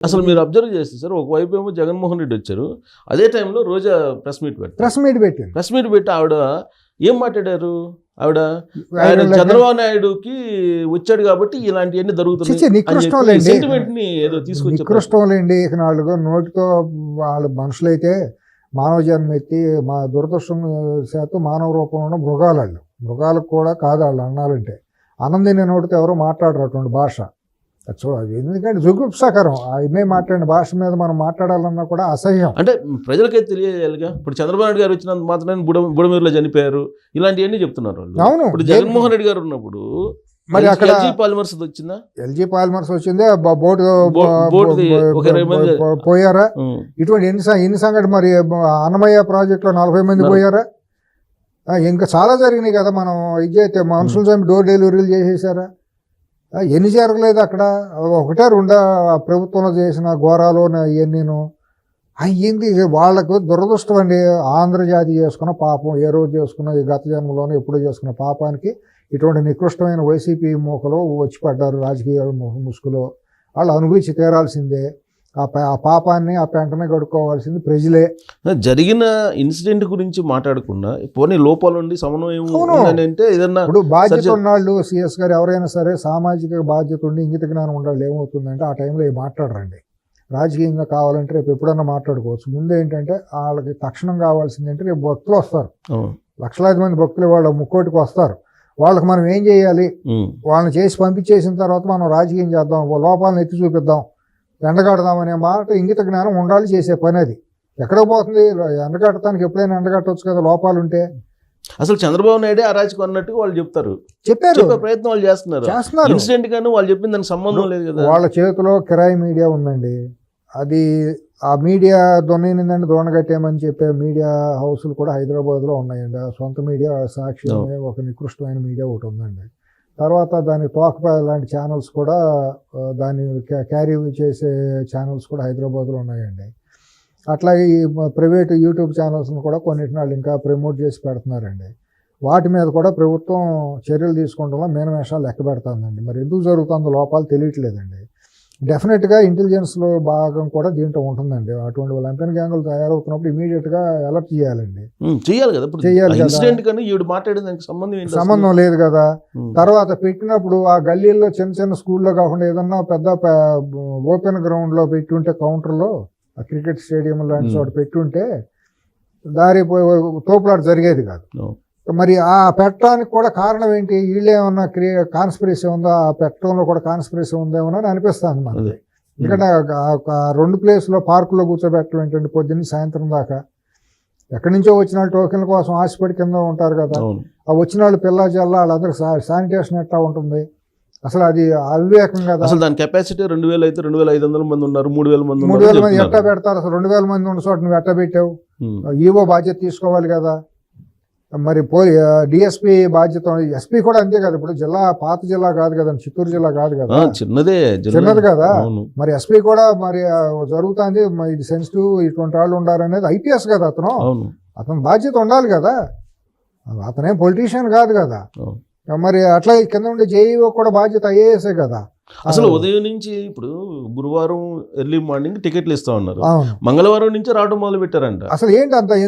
అసలు మీరు అబ్జర్వ్ చేస్తే సార్ ఒకవైపు ఏమో జగన్మోహన్ రెడ్డి వచ్చారు, అదే టైంలో రోజా ప్రెస్ మీట్ పెట్టి ఆవిడ ఏం మాట్లాడారు? ఆవిడ ఆయన చంద్రబాబు నాయుడుకి వచ్చాడు కాబట్టి ఇలాంటివన్నీ జరుగుతున్నాయి సెంటిమెంట్ ని ఏదో తీసుకొచ్చి ఇక నాలుగు నోటితో వాళ్ళ మనుషులైతే మానవ జన్మ ఎత్తి మా దురదృష్టం శాతం మానవ రూపంలో మృగాలకు కూడా కాదు వాళ్ళు అన్నాలంటే ఆనందిని నోటితో ఎవరో మాట్లాడరు అటువంటి భాష. సో అది ఎందుకంటే జుగుప్సాకరం ఇవే మాట్లాడిన భాష మీద మనం మాట్లాడాలన్నా కూడా అసహ్యం. అంటే ప్రజలకైతే తెలియాలిగా. ఇప్పుడు చంద్రబాబు నాయుడు గారు వచ్చినంత మాత్రమే బుడమేరులో చనిపోయారు ఇలాంటివన్నీ చెప్తున్నారు వాళ్ళు. అవును, ఇప్పుడు జగన్మోహన్ రెడ్డి గారు ఉన్నప్పుడు మరి అక్కడ ఎల్జీ పాలిమర్స్ వచ్చిందా? ఎల్జీ పాలిమర్స్ వచ్చింది, బోటు పోయారా? ఇటువంటి ఎన్ని సంఘటన మరి అన్నమయ్య ప్రాజెక్ట్ లో 40 మంది పోయారా? ఇంకా చాలా జరిగినాయి కదా. మనం ఇది అయితే మనుషుల సైతం డోర్ డెలివరీలు చేసేసారా? ఎన్ని జరగలేదు అక్కడ? ఒకటే రెండా ప్రభుత్వంలో చేసిన ఘోరాలు ఇవన్నీను అయ్యింది. వాళ్ళకు దురదృష్టం అండి. ఆంధ్రజాతి చేసుకున్న పాపం, ఏ రోజు చేసుకున్న ఈ గత జన్మలోనే ఎప్పుడో చేసుకున్న పాపానికి ఇటువంటి నికృష్టమైన వైసీపీ మూకలో వచ్చి పడ్డారు. రాజకీయ ముసుగులో వాళ్ళు అనుభవించి తీరాల్సిందే. ఆ పాపాన్ని ఆ పెంటనే కడుక్కోవాల్సింది ప్రజలే. జరిగిన ఇన్సిడెంట్ గురించి మాట్లాడకుండా పోనీ లోపాలు ఉండి సమన్వయం అంటే ఏదన్నా ఇప్పుడు బాధ్యత ఉన్నాళ్ళు సిఎస్ గారు ఎవరైనా సరే సామాజిక బాధ్యత ఉండి ఇంగిత జ్ఞానం ఉండాలి. ఏమవుతుందంటే ఆ టైంలో మాట్లాడరండి. రాజకీయంగా కావాలంటే రేపు ఎప్పుడన్నా మాట్లాడుకోవచ్చు. ముందు ఏంటంటే వాళ్ళకి తక్షణం కావాల్సిందంటే రేపు భక్తులు వస్తారు, లక్షలాది మంది భక్తులు వాళ్ళ ముక్కోటికి వస్తారు. వాళ్ళకి మనం ఏం చేయాలి? వాళ్ళని చేసి పంపించేసిన తర్వాత మనం రాజకీయం చేద్దాం, లోపాలను ఎత్తి చూపిద్దాం, ఎండగడదామనే మాట ఇంగిత జ్ఞానం ఉండాలి. చేసే పని అది ఎక్కడికి పోతుంది? ఎండగట్టడానికి ఎప్పుడైనా ఎండగట్టవచ్చు కదా లోపాలు ఉంటే. అసలు చంద్రబాబు నాయుడే అరాచకం అన్నట్టు వాళ్ళు చెప్పారు ప్రయత్నం వాళ్ళు చేస్తున్నారు. ఇన్సిడెంట్ కానీ వాళ్ళు చెప్పింది దానికి సంబంధం లేదు కదా. వాళ్ళ చేతిలో కిరాయి మీడియా ఉందండి. అది ఆ మీడియా దొన్నిందండి, దొండగట్టేమని చెప్పే మీడియా హౌస్లు కూడా హైదరాబాద్లో ఉన్నాయండి. ఆ సొంత మీడియా సాక్షి అనే ఒక నికృష్టమైన మీడియా ఒకటి ఉందండి. తర్వాత దానికి తోకపై లాంటి ఛానల్స్ కూడా, దాన్ని క్యారీ చేసే ఛానల్స్ కూడా హైదరాబాద్లో ఉన్నాయండి. అట్లాగే ఈ ప్రైవేట్ యూట్యూబ్ ఛానల్స్ని కూడా కొన్నిటిని వాళ్ళు ఇంకా ప్రమోట్ చేసి పెడుతున్నారండి. వాటి మీద కూడా ప్రభుత్వం చర్యలు తీసుకుంటూ మీనమేషాలు లెక్క పెడుతుందండి. మరి ఎందుకు జరుగుతుందో లోపాలు తెలియట్లేదండి. డెఫినెట్గా ఇంటెలిజెన్స్లో భాగం కూడా దీంట్లో ఉంటుందండి. అటువంటి లంపెన్ గ్యాంగులు తయారవుతున్నప్పుడు ఇమీడియట్గా అలర్ట్ చేయాలండి. చేయాలి కదా. సంబంధం లేదు కదా. తర్వాత పెట్టినప్పుడు ఆ గల్లీల్లో చిన్న చిన్న స్కూల్లో కాకుండా ఏదన్నా పెద్ద ఓపెన్ గ్రౌండ్లో పెట్టుంటే, కౌంటర్లో క్రికెట్ స్టేడియం లాంటి చోట పెట్టుంటే దారి తోపులాట జరిగేది కాదు. మరి ఆ పెట్టడానికి కూడా కారణం ఏంటి? వీళ్ళు ఏమన్నా కాన్స్పిరసీ ఉందా? ఆ పెట్టడంలో కూడా కాన్స్పిరసీ ఉందేమో అని అనిపిస్తుంది మనకి. ఎందుకంటే 2 ప్లేస్లో పార్కులో కూర్చోబెట్టడం ఏంటంటే పొద్దున్న సాయంత్రం దాకా ఎక్కడి నుంచో వచ్చిన వాళ్ళు టోకెన్ల కోసం ఆశపడి కింద ఉంటారు కదా. ఆ వచ్చిన వాళ్ళు పిల్ల జల్ల వాళ్ళందరూ శానిటేషన్ ఎట్లా ఉంటుంది? అసలు అది అవివేకం కదా. అసలు దాని కెపాసిటీ 2000 అయితే 2500 మంది ఉన్నారు, 3000 మంది ఎట్టా పెడతారు? అసలు 2000 మంది ఉన్న చోట నువ్వు ఎట్టా పెట్టావు? ఈవో బాధ్యత తీసుకోవాలి కదా. మరి డిఎస్పీ బాధ్యత, ఎస్పీ కూడా అంతే కదా. ఇప్పుడు జిల్లా పాత జిల్లా కాదు కదా, చిత్తూరు జిల్లా కాదు కదా, చిన్నది కదా. మరి ఎస్పీ కూడా మరి జరుగుతుంది, ఇది సెన్సిటివ్, ఇటువంటి వాళ్ళు ఉండాలనేది ఐపీఎస్ కదా అతను బాధ్యత ఉండాలి కదా. అతనేం పొలిటీషియన్ కాదు కదా. మరి అట్లా కింద ఉండే జేఈఓ కూడా బాధ్యత ఐఏఎస్ఏ కదా. అసలు ఉదయం నుంచి ఇప్పుడు గురువారం ఎర్లీ మార్నింగ్ టికెట్లు ఇస్తా ఉన్నారు, మంగళవారం నుంచి రావడం మొదలు పెట్టారంట. అసలు ఏంటి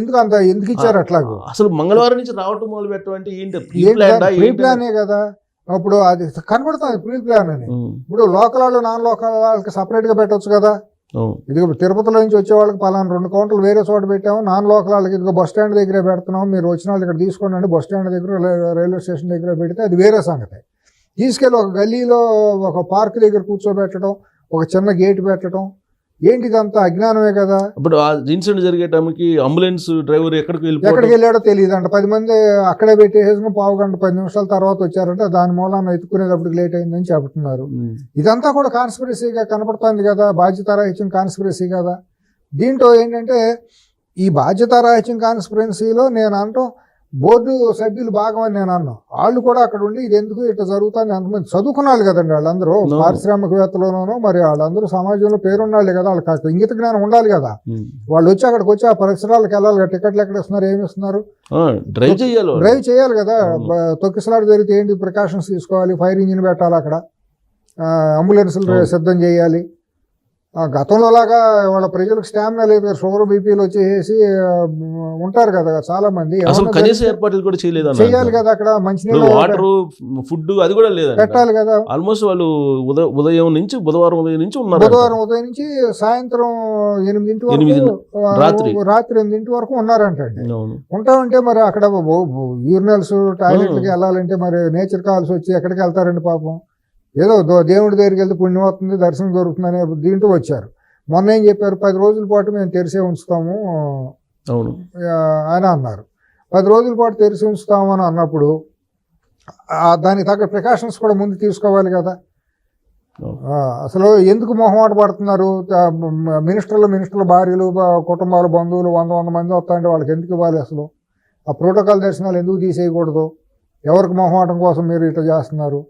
ఎందుకు ఇచ్చారు అట్లా? అసలు మంగళవారం నుంచి రావడం మొదలు పెట్టడం అంటే ఏంటి? ప్రీ ప్లానే కదా. ఇప్పుడు అది కనబడుతుంది ప్రీ ప్లాన్ అని. ఇప్పుడు లోకల్ వాళ్ళు నాన్ లోకల్ వాళ్ళకి సపరేట్ గా పెట్టవచ్చు కదా. ఇది తిరుపతిలో నుంచి వచ్చే వాళ్ళకి పలానా 2 కౌంటర్లు వేరే చోట పెట్టాము, నాన్ లోకల్ వాళ్ళకి ఇదిగో బస్ స్టాండ్ దగ్గరే పెడుతున్నాము, మీరు వచ్చిన వాళ్ళు ఇక్కడ తీసుకోండి అండి, బస్ స్టాండ్ దగ్గర రైల్వే స్టేషన్ దగ్గర పెడితే అది వేరే సంగతి. తీసుకెళ్ళి ఒక గల్లీలో ఒక పార్క్ దగ్గర కూర్చోబెట్టడం, ఒక చిన్న గేట్ పెట్టడం, ఏంటి ఇదంతా అజ్ఞానమే కదా. ఇప్పుడు ఆ ఇన్సిడెంట్ జరిగే టైంకి అంబులెన్స్ డ్రైవర్ ఎక్కడికి వెళ్ళాడో తెలియదు అంట. 10 మంది అక్కడే పెట్టేసుకుని 15 గంట 10 నిమిషాల తర్వాత వచ్చారంటే దాని మూలాన్ని ఎత్తుకునేటప్పుడు లేట్ అయిందని చెబుతున్నారు. ఇదంతా కూడా కాన్స్పిరసీగా కనపడుతుంది కదా, బాధ్యతారాహిత్యం కాన్స్పిరసీ కదా. దీంట్లో ఏంటంటే ఈ బాధ్యతారాహిత్యం కాన్స్పిరసీలో నేను అంటాం బోర్డు సభ్యులు భాగం అని నేను అన్నాను. వాళ్ళు కూడా అక్కడ ఉండి ఇది ఎందుకు ఇట్లా జరుగుతుంది, అంతమంది చదువుకున్నాళ్ళు కదండి వాళ్ళందరూ, పారిశ్రామికవేత్తలోనూ మరి వాళ్ళందరూ సమాజంలో పేరున్నాళ్ళే కదా, వాళ్ళకి ఇంగిత జ్ఞానం ఉండాలి కదా. వాళ్ళు వచ్చి అక్కడికి వచ్చి ఆ పరిసరాలకు వెళ్ళాలి కదా. టికెట్లు ఎక్కడ ఇస్తున్నారు, ఏమి ఇస్తున్నారు, డ్రైవ్ చేయాలి కదా. తొక్కిసలాట జరిగితే ఏంటి ప్రికాషన్స్ తీసుకోవాలి, ఫైర్ ఇంజిన్ పెట్టాలి, అక్కడ అంబులెన్సులు సిద్ధం చేయాలి. గతంలో లాగా వాళ్ళ ప్రజలకు స్టామినా లేదు కదా, షుగర్ బీపీలు వచ్చేసి ఉంటారు కదా చాలా మంది. అసలు కనీస ఏర్పాట్లు కూడా చేయలేదు, చేయాలి కదా, అక్కడ మంచినీళ్ళు వాటర్ ఫుడ్ అది కూడా లేదు, పెట్టాలి కదా. ఆల్మోస్ట్ వాళ్ళు ఉదయం నుంచి బుధవారం ఉదయం నుంచి ఉన్నారు, బుధవారం ఉదయం నుంచి సాయంత్రం 8 వరకు, రాత్రి 8 వరకు ఉన్నారంటండి. ఉంటామంటే మరి అక్కడ యూరినల్స్ టాయిలెట్లకి వెళ్ళాలంటే మరి నేచర్ కాల్సి వచ్చి ఎక్కడికి వెళ్తారండి పాపం. ఏదో దేవుడి దగ్గరికి వెళ్తే పుణ్యం అవుతుంది, దర్శనం దొరుకుతుంది అనే దీంట్లో వచ్చారు. మొన్న ఏం చెప్పారు, 10 రోజుల పాటు మేము తెరిసే ఉంచుతాము అని అన్నారు. 10 రోజుల పాటు తెరిచి ఉంచుతాము అని అన్నప్పుడు దానికి తగ్గ ప్రికాషన్స్ కూడా ముందు తీసుకోవాలి కదా. అసలు ఎందుకు మొహమాట పడుతున్నారు? మినిస్టర్ల భార్యలు, కుటుంబాల బంధువులు 100 మంది వస్తాయంటే వాళ్ళకి ఎందుకు ఇవ్వాలి? అసలు ఆ ప్రోటోకాల్ దర్శనాలు ఎందుకు తీసేయకూడదు? ఎవరికి మొహమాటం కోసం మీరు ఇట్లా చేస్తున్నారు?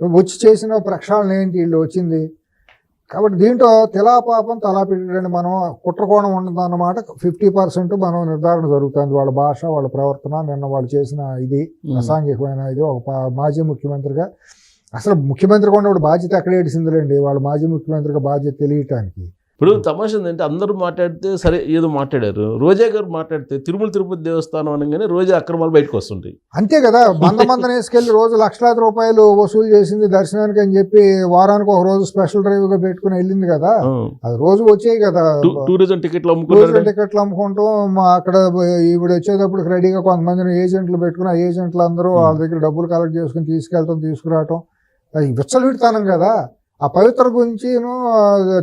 వచ్చి చేసిన ప్రక్షాళన ఏంటి వీళ్ళు వచ్చింది? కాబట్టి దీంట్లో తిలాపాపం తలా పెట్టండి. మనం కుట్రకోణం ఉండదన్నమాట 50% మనం నిర్ధారణ జరుగుతుంది. వాళ్ళ భాష, వాళ్ళ ప్రవర్తన, నిన్న వాళ్ళు చేసిన ఇది అసాంఘికమైన ఇది. ఒక మాజీ ముఖ్యమంత్రిగా, అసలు ముఖ్యమంత్రి కూడా బాధ్యత ఎక్కడ ఏడిసిందిలేండి, వాళ్ళ మాజీ ముఖ్యమంత్రిగా బాధ్యత తెలియటానికి. ఇప్పుడు తమాషా ఏంటంటే అందరూ మాట్లాడితే సరే ఏదో మాట్లాడారు, రోజా గారు మాట్లాడితే తిరుపతి దేవస్థానం అనగానే రోజా అక్రమాలు బయటకు వస్తుంటాయి. అంతే కదా, మందమందం వేసుకెళ్ళి రోజు లక్షలాది రూపాయలు వసూలు చేసింది దర్శనానికి అని చెప్పి వారానికి ఒక రోజు స్పెషల్ డ్రైవ్ గా పెట్టుకుని వెళ్ళింది కదా. అది రోజు వచ్చాయి కదా, టూరిజం టికెట్లు అమ్ముకుంటాం. అక్కడ ఈవిడ వచ్చేటప్పుడు రెడీగా కొంతమందిని ఏజెంట్లు పెట్టుకుని, ఆ ఏజెంట్లు అందరూ వాళ్ళ దగ్గర డబ్బులు కలెక్ట్ చేసుకుని తీసుకెళ్ళటం తీసుకురావటం అది విచ్చలవిడితనం కదా. ఆ పవిత్ర గురించి,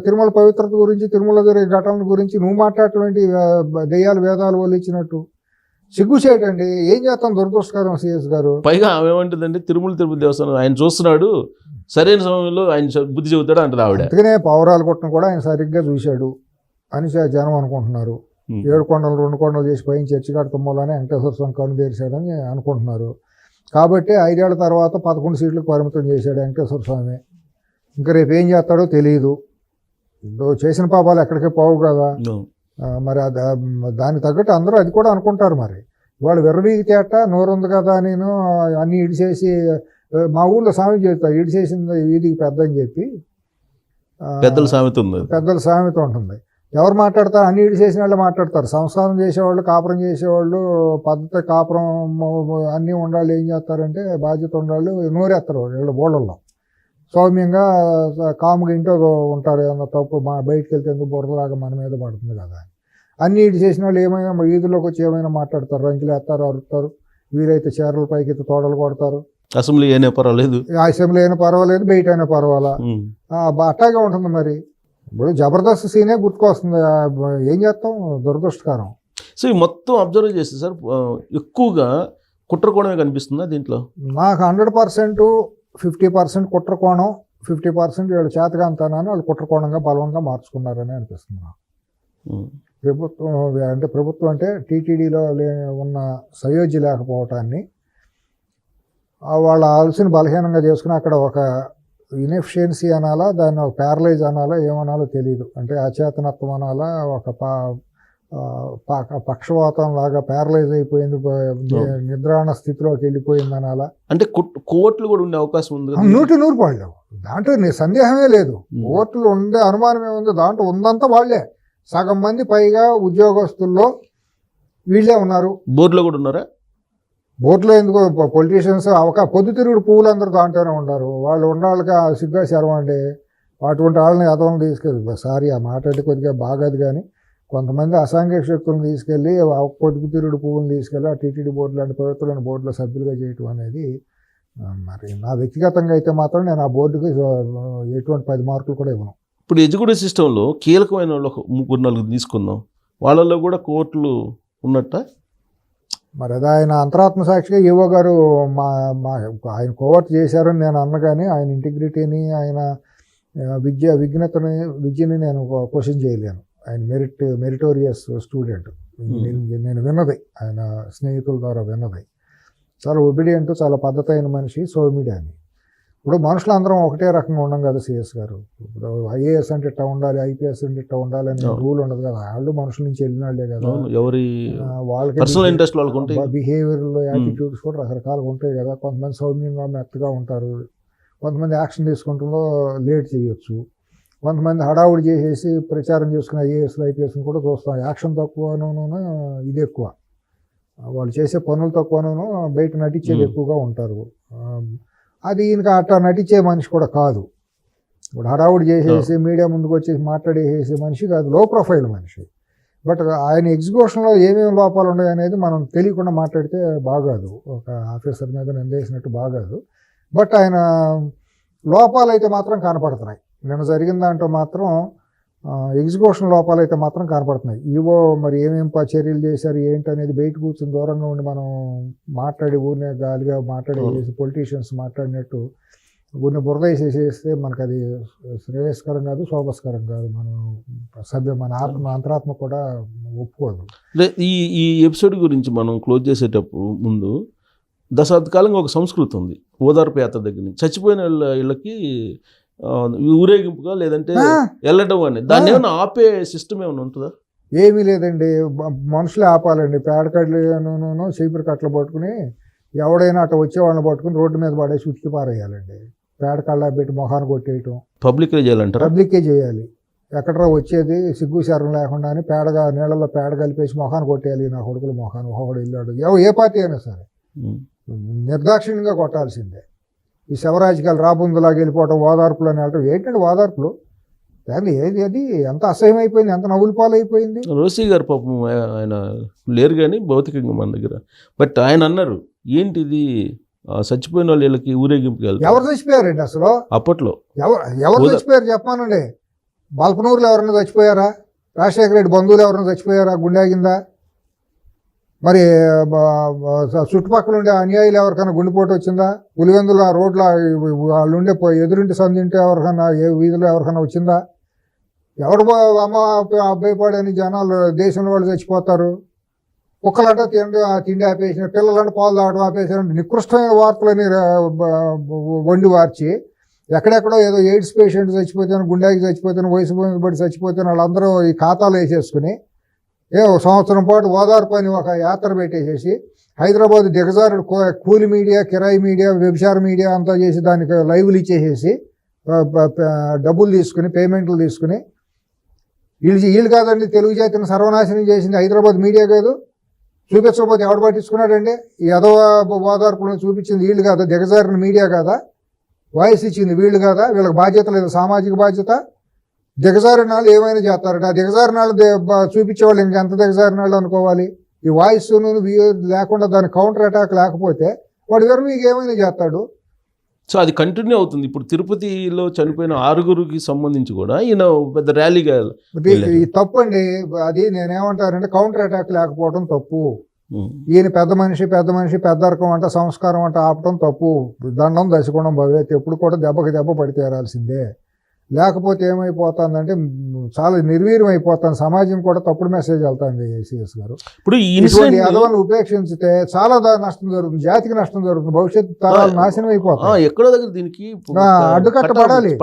తిరుమల పవిత్రత గురించి, తిరుమల జరిగే ఘటనల గురించి నువ్వు మాట్లాడటం దెయ్యాలు వేదాలు వల్లిచ్చినట్టు సిగ్గు చేయటండి. ఏం చేస్తాం, దురదృష్టకరం సిఎస్ గారు. పైగా ఆమె ఏమంటుందంటే తిరుపతి దేవస్థానం ఆయన చూస్తున్నాడు, సరైన సమయంలో ఆయన బుద్ధి చెబుతాడు అంటారు ఆవిడ. అందుకనే పౌరాలు కొట్టడం కూడా ఆయన సరిగ్గా చూశాడు అని జనం అనుకుంటున్నారు. 7 కొండలు 2 కొండలు చేసి పైన చర్చి కడతామోలని వెంకటేశ్వర స్వామి కన్ను తెరిచాడని అనుకుంటున్నారు. కాబట్టి 5 ఏళ్ల తర్వాత 11 సీట్లకు పరిమితం చేశాడు వెంకటేశ్వర స్వామి. ఇంకా రేపు ఏం చేస్తాడో తెలియదు. చేసిన పాపాలు ఎక్కడికి పోవు కదా. మరి దానికి తగ్గట్టు అందరూ అది కూడా అనుకుంటారు. మరి వాళ్ళు విర్రవీగితేట నోరుంది కదా, నేను అన్ని ఇడిచేసి, మా ఊళ్ళో సామెత చెప్తారు, ఇడిచేసింది వీధికి పెద్ద అని చెప్పి పెద్దల సామెత ఉంటుంది. ఎవరు మాట్లాడతారు? అన్ని ఇడిచేసిన వాళ్ళు మాట్లాడతారు. సంసారం చేసేవాళ్ళు, కాపురం చేసేవాళ్ళు, పద్ధతి కాపురం అన్నీ ఉండాలి. ఏం చేస్తారంటే బాధ్యత ఉండాలి, నోరేస్తారు వీళ్ళు బోళ్ళల్లో. సౌమ్యంగా కాముగా ఇంట్లో ఉంటారు. ఏమన్నా తప్పు బయటకు వెళ్తే ఎందుకు బుర్రలాగా మన మీద పడుతుంది కదా. అన్ని ఇటు చేసిన వాళ్ళు ఏమైనా వీధుల్లోకి వచ్చి ఏమైనా మాట్లాడతారు, రంకులు వేస్తారు, అరుస్తారు. వీరైతే చీరల పైకి ఎత్తి తోడలు కొడతారు. అసెంబ్లీ అయినా పర్వాలేదు, బయట అయినా పర్వాలా, అట్టాగే ఉంటుంది. మరి ఇప్పుడు జబర్దస్త్ సీనే గుర్తుకొస్తుంది. ఏం చేస్తాం, దురదృష్టకరం. సో ఈ మొత్తం అబ్జర్వ్ చేస్తే సార్ ఎక్కువగా కుట్రకోణమే కనిపిస్తుందా దీంట్లో? నాకు 100% 50% కుట్రకోణం, 50% వీళ్ళు చేతకాంతనాన్ని వాళ్ళు కుట్రకోణంగా బలంగా మార్చుకున్నారని అనిపిస్తుంది నాకు. ప్రభుత్వం అంటే టీటీడీలో ఉన్న సయోధ్య లేకపోవటాన్ని వాళ్ళ ఆలోచన బలహీనంగా చేసుకుని అక్కడ ఒక ఇన్ఎఫిషియన్సీ అనాలా, దాన్ని ఒక ప్యారలైజ్ అనాలా, ఏమనాలో తెలియదు. అంటే అచేతనత్వం అనాలా, ఒక పక్షవాతం లాగా ప్యారలైజ్ అయిపోయింది, నిద్రాణ స్థితిలోకి వెళ్ళిపోయింది అనాలా. అంటే కోర్టులు కూడా ఉండే అవకాశం ఉంది. 100% వాళ్ళు, దాంట్లో సందేహమే లేదు. కోర్టులు ఉండే అనుమానమే ఉంది. దాంట్లో ఉందంతా వాళ్ళే. సగం మంది పైగా ఉద్యోగస్తుల్లో వీళ్ళే ఉన్నారు. బోర్డులో కూడా ఉన్నారా? బోర్డులో ఎందుకు, పొలిటీషియన్స్ పొద్దుతిరుగుడు పువ్వులు అందరూ దాంట్లోనే ఉన్నారు. వాళ్ళు ఉన్న వాళ్ళకి సిగ్గా శరవండి. అటువంటి వాళ్ళని అదనం తీసుకెళ్ళి, సారీ ఆ మాట అంటే కొద్దిగా బాగాది, కానీ కొంతమంది అసాంఘిక శక్తులను తీసుకెళ్ళి పొద్దుతిరుగుడు పువ్వులను తీసుకెళ్ళి ఆ టీటీడీ బోర్డు లాంటి పవిత్రమైన బోర్డులో సభ్యులుగా చేయటం అనేది, మరి నా వ్యక్తిగతంగా అయితే మాత్రం నేను ఆ బోర్డుకి ఎటువంటి 10 మార్కులు కూడా ఇవ్వను. ఇప్పుడు ఎడ్యుకేషన్ సిస్టంలో కీలకమైన వాళ్ళు 3-4 తీసుకుందాం, వాళ్ళల్లో కూడా కోర్టులు ఉన్నట్ట. మరి అది ఆయన అంతరాత్మ సాక్షిగా ఈవో గారు ఆయన కోవర్ట్ చేశారని నేను అన్న, కానీ ఆయన ఇంటిగ్రిటీని, ఆయన విద్యని నేను క్వశ్చన్ చేయలేను. ఆయన మెరిటోరియస్ స్టూడెంట్. నేను విన్నది, ఆయన స్నేహితుల ద్వారా విన్నది. చాలా ఒబీడియంట్, చాలా పద్ధతి అయిన మనిషి. సోమిడి అని. ఇప్పుడు మనుషులు అందరం ఒకటే రకంగా ఉండం కదా సిఎస్ గారు. ఇప్పుడు ఐఏఎస్ అంటే ఇట్లా ఉండాలి, ఐపీఎస్ అంటే ఇట్లా ఉండాలి అనే రూల్ ఉండదు కదా. వాళ్ళు మనుషుల నుంచి వెళ్ళిన వాళ్ళే కదా. వాళ్ళకి బిహేవియర్లో యాటిట్యూడ్స్ కూడా రకరకాలుగా ఉంటాయి కదా. కొంతమంది సౌమ్యంగా మెత్తగా ఉంటారు, కొంతమంది యాక్షన్ తీసుకుంటుందో లేట్ చేయొచ్చు, కొంతమంది హడావుడి చేసేసి ప్రచారం చేసుకునే ఐఏఎస్లు ఐపీఎస్ని కూడా చూస్తాం. యాక్షన్ తక్కువను ఇది ఎక్కువ, వాళ్ళు చేసే పనులు తక్కువను బయట నటించేది ఎక్కువగా ఉంటారు. అది ఇంకా అట్లా నటించే మనిషి కూడా కాదు. ఇప్పుడు హడావుడి చేసేసి మీడియా ముందుకు వచ్చేసి మాట్లాడేసే మనిషి కాదు, లో ప్రొఫైల్ మనిషి. బట్ ఆయన ఎగ్జిక్యూషన్లో ఏమేమి లోపాలు ఉన్నాయి అనేది మనం తెలియకుండా మాట్లాడితే బాగాదు, ఒక ఆఫీసర్ మీద నిందేసినట్టు బాగాదు. బట్ ఆయన లోపాలు అయితే మాత్రం కనపడుతున్నాయి. నిన్న జరిగిన దాంట్లో మాత్రం ఎగ్జిక్యూషన్ లోపాలు అయితే మాత్రం కనపడుతున్నాయి. ఈవో మరి ఏమేం చర్యలు చేశారు ఏంటి అనేది బయట కూర్చొని దూరంగా ఉండి మనం మాట్లాడి ఊరినే గాలిగా మాట్లాడేసి పొలిటీషియన్స్ మాట్లాడినట్టు ఊరిని బురద వేసేసేస్తే మనకు అది శ్రేయస్కరం కాదు, శోభస్కరం కాదు. మన అంతరాత్మ కూడా ఒప్పుకోదు. ఈ ఎపిసోడ్ గురించి మనం క్లోజ్ చేసేటప్పుడు ముందు దశాబ్దకాలంగా ఒక సంస్కృతి ఉంది. ఓదార్పు యాత్ర దగ్గర నుంచి చచ్చిపోయిన ఇళ్ళకి ఊరేగింపుగా లేదంటే వెళ్ళడం అని, దాన్ని ఏమైనా ఆపే సిస్టమ్ ఏమైనా ఉంటుందా? ఏమీ లేదండి, మనుషులే ఆపాలండి. పేడకడ్లను చీపురు కట్టలు పట్టుకుని ఎవడైనా అట్లా వచ్చే వాళ్ళని పట్టుకుని రోడ్డు మీద పడేసి ఉతికి పారేయాలండి. పేడ కళ్ళ పెట్టి మొహాన్ని కొట్టేయటం పబ్లిక్కే చేయాలంటారు. పబ్లిక్కే చేయాలి. ఎక్కడరా వచ్చేది సిగ్గు శరం లేకుండా అని పేడగా నీళ్ళలో పేడ కలిపేసి మొహాన్ని కొట్టేయాలి. నా కొడుకులు మొహాన్ని ఒకడు వెళ్ళాడు, ఏ పార్టీ అయినా సరే నిర్దాక్షిణ్యంగా కొట్టాల్సిందే. ఈ శవరాజకీయాలు రాబుందులాగా వెళ్ళిపోవటం, ఓదార్పులు అని వెళ్ళటం ఏంటంటే ఓదార్పులు కానీ ఏది అది ఎంత అసహ్యం అయిపోయింది, ఎంత నవ్వుల పాలు అయిపోయింది. రోసీ గారు పాపం ఆయన లేరు కానీ భౌతికంగా మన దగ్గర, బట్ ఆయన అన్నారు ఏంటిది చచ్చిపోయిన వాళ్ళకి ఊరేగింపుకి వెళ్తారు. ఎవరు చచ్చిపోయారండి అసలు అప్పట్లో? ఎవరు చచ్చిపోయారు చెప్పానండి. బాల్పనూరులో ఎవరైనా చచ్చిపోయారా? రాజశేఖర రెడ్డి బంధువులు ఎవరైనా చచ్చిపోయారా? గుండె ఆగిందా? మరి చుట్టుపక్కల ఉండే అన్యాయులు ఎవరికైనా గుండెపోటు వచ్చిందా? పులివెందుల రోడ్ల వాళ్ళు ఉండే ఎదురింటి సందింటే ఎవరికైనా ఏ వీధిలో ఎవరికైనా వచ్చిందా? ఎవడు అమ్మ అబ్బాయి పాడని జనాలు దేశంలో వాళ్ళు చచ్చిపోతారు. కుక్కలంట తిండి ఆపేసిన, పిల్లలంటే పాలు తాగడం ఆపేసారంటే నికృష్టమైన వార్తలని వండి వార్చి ఎక్కడెక్కడో ఏదో ఎయిడ్స్ పేషెంట్ చచ్చిపోతాను, గుండెకి చచ్చిపోతాను, వయసు పడి చచ్చిపోతాను వాళ్ళందరూ ఈ ఖాతాలు వేసేసుకుని సంవత్సరం పాటు ఓదార్పు అని ఒక యాత్ర పెట్టేసేసి హైదరాబాద్ దిగజారుడు కూలి మీడియా, కిరాయి మీడియా, వ్యభిచార మీడియా అంతా చేసి దానికి లైవ్లు ఇచ్చేసేసి డబ్బులు తీసుకుని పేమెంట్లు తీసుకుని వీళ్ళు కాదండి తెలుగు జాతిని సర్వనాశనం చేసింది హైదరాబాద్ మీడియా కాదు. చూపించకపోతే ఎవడు పట్టించుకున్నాడండి? ఈ ఎదవ ఓదార్పులను చూపించింది వీళ్ళు కాదా? దిగజారిన మీడియా కాదా? వాయిస్ ఇచ్చింది వీళ్ళు కాదా? వీళ్ళకి బాధ్యత లేదు, సామాజిక బాధ్యత. దిగజారిన వాళ్ళు ఏమైనా చేస్తారట. ఆ దిగజారిన వాళ్ళు చూపించేవాళ్ళు ఇంకెంత దిగజారిన వాళ్ళు అనుకోవాలి? ఈ వాయిస్ లేకుండా దాని కౌంటర్ అటాక్ లేకపోతే వాడు ఎవరు మీకు ఏమైనా చేస్తాడు. సో అది కంటిన్యూ అవుతుంది. ఇప్పుడు తిరుపతిలో చనిపోయిన 6గురికి సంబంధించి కూడా ఈయన పెద్ద ర్యాలీగా ఈ తప్పు అండి. అది నేనేమంటానంటే కౌంటర్ అటాక్ లేకపోవడం తప్పు. ఈయన పెద్ద మనిషి పెద్ద రకం అంట సంస్కారం అంట ఆపటం తప్పు. దండం దశగుణం భవేత్, ఎప్పుడు కూడా దెబ్బకి దెబ్బ పడి తీరాల్సిందే. లేకపోతే ఏమైపోతుందంటే చాలా నిర్వీర్యం అయిపోతాను. సమాజం కూడా తప్పుడు మెసేజ్ వెళ్తాంది ఏసీఎస్ గారు. ఇప్పుడు ఇటువంటి అదవాన్ని ఉపేక్షించితే చాలా నష్టం జరుగుతుంది, జాతికి నష్టం జరుగుతుంది, భవిష్యత్తు తరాలు నాశనం అయిపోతాయి. ఎక్కడో దగ్గర దీనికి అడ్డుకట్ట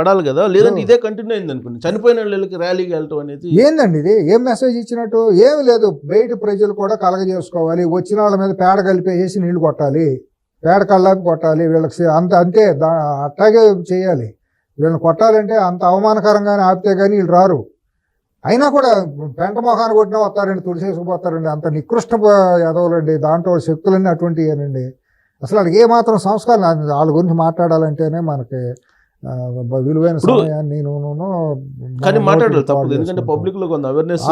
పడాలి కదా, లేదంటే ఇదే కంటిన్యూ అయింది అనుకోండి. చనిపోయిన వాళ్ళకి ర్యాలీకి వెళ్ళటం అనేది ఏందండి? ఇది ఏం మెసేజ్ ఇచ్చినట్టు? ఏమి లేదు. బయట ప్రజలు కూడా కలగజేసుకోవాలి. వచ్చిన వాళ్ళ మీద పేడ కలిపేసి నీళ్లు కొట్టాలి, పేడ కళ్ళాపి కొట్టాలి. వీళ్ళకి అంతే అట్లాగే చేయాలి. వీళ్ళని కొట్టాలంటే అంత అవమానకరంగానే ఆపితే కానీ వీళ్ళు రారు. అయినా కూడా పెంట మొహాన్ని కొట్టినా వస్తారండి, తుడిసేసుకుపోతారండి. అంత నికృష్ట ఎదవలండి. దాంట్లో శక్తులన్నీ అటువంటివేనండి. అసలు వాళ్ళకి ఏమాత్రం సంస్కారం వాళ్ళ గురించి మాట్లాడాలంటేనే మనకి విలువైన సమయాన్ని కానీ మాట్లాడాలి తప్పదు. ఎందుకంటే పబ్లిక్ లో కొంత అవేర్నెస్